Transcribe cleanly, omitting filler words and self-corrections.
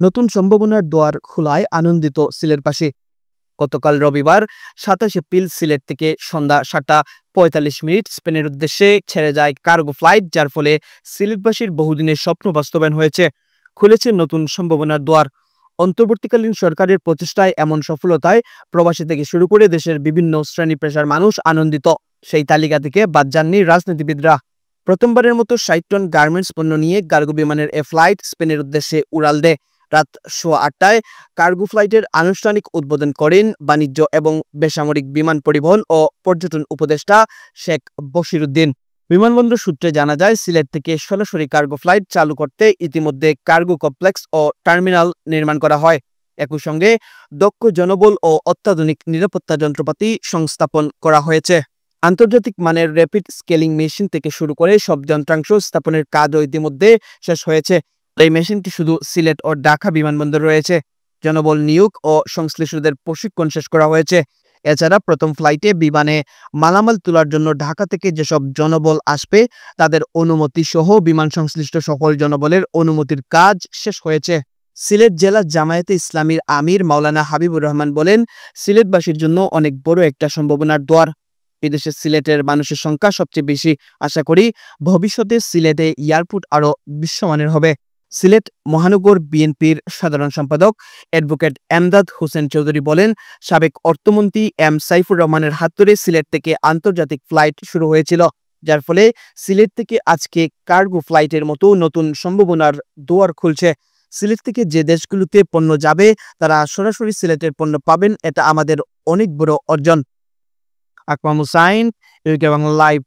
নতুন সম্ভাবনার দুয়ার খোলায় আনন্দিত সিলেটবাসী। গতকাল রবিবার ২৭ এপ্রিল সিলেট থেকে সন্ধ্যা ৭:৪৫ স্পেনের উদ্দেশ্যে ছেড়ে যায় কার্গো ফ্লাইট, যার ফলে সিলেটবাসীর বহুদিনের স্বপ্ন বাস্তবায়ন হয়েছে। খুলেছে নতুন সম্ভাবনার দুয়ার। অন্তর্বর্তীকালীন সরকারের প্রচেষ্টায় এমন সফলতায় প্রবাসী থেকে শুরু করে দেশের বিভিন্ন শ্রেণী পেশার মানুষ আনন্দিত। সেই তালিকা থেকে বাদ যাননি রাজনীতিবিদরা। প্রথমবারের মতো ৬০ টন গার্মেন্টস পণ্য নিয়ে কার্গো বিমানের এ ফ্লাইট স্পেনের উদ্দেশ্যে উড়াল দেয়। রাত ৮:১৮টায় কার্গো ফ্লাইটের আনুষ্ঠানিক উদ্বোধন করেন বাণিজ্য এবং বেসামরিক বিমান পরিবহন ও পর্যটন উপদেষ্টা শেখ বশিরউদ্দিন। বিমানবন্দর সূত্রে জানা যায়, সিলেট থেকে সরাসরি কার্গো ফ্লাইট চালু করতে ইতিমধ্যে কার্গো কমপ্লেক্স ও টার্মিনাল নির্মাণ করা হয়। একই সঙ্গে দক্ষ জনবল ও অত্যাধুনিক নিরাপত্তা যন্ত্রপাতি সংস্থাপন করা হয়েছে। আন্তর্জাতিক মানের র্যাপিড স্কেলিং মেশিন থেকে শুরু করে সব যন্ত্রাংশ স্থাপনের কাজও ইতিমধ্যে শেষ হয়েছে। এই মেশিনটি শুধু সিলেট ও ঢাকা বিমানবন্দর রয়েছে। জনবল নিয়োগ ও সংশ্লিষ্টদের প্রশিক্ষণ শেষ করা হয়েছে। এছাড়া প্রথম ফ্লাইটে বিমানে মালামাল তোলার জন্য ঢাকা থেকে যেসব জনবল আসবে তাদের অনুমতি সহ বিমান সংশ্লিষ্ট সকল জনবলের অনুমতির কাজ শেষ হয়েছে। সিলেট জেলা জামায়াতে ইসলামীর আমির মাওলানা হাবিবুর রহমান বলেন, সিলেটবাসীর জন্য অনেক বড় একটা সম্ভাবনার দ্বার। বিদেশে সিলেটের মানুষের সংখ্যা সবচেয়ে বেশি। আশা করি ভবিষ্যতে সিলেটে এয়ারপোর্ট আরও বিশ্বমানের হবে। সিলেট মহানগর বিএনপির সাধারণ সম্পাদক অ্যাডভোকেট এমদাদ হোসেন চৌধুরী বলেন, সাবেক অর্থমন্ত্রী এম সাইফুর রহমানের হাত ধরে সিলেট থেকে আন্তর্জাতিক ফ্লাইট শুরু হয়েছিল, যার ফলে সিলেট থেকে আজকে কার্গো ফ্লাইটের মতো নতুন সম্ভাবনার দুয়ার খুলছে। সিলেট থেকে যে দেশগুলোতে পণ্য যাবে তারা সরাসরি সিলেটের পণ্য পাবেন। এটা আমাদের অনেক বড় অর্জন। আকমাম হুসাইন, ইউকে বাংলা লাইভ।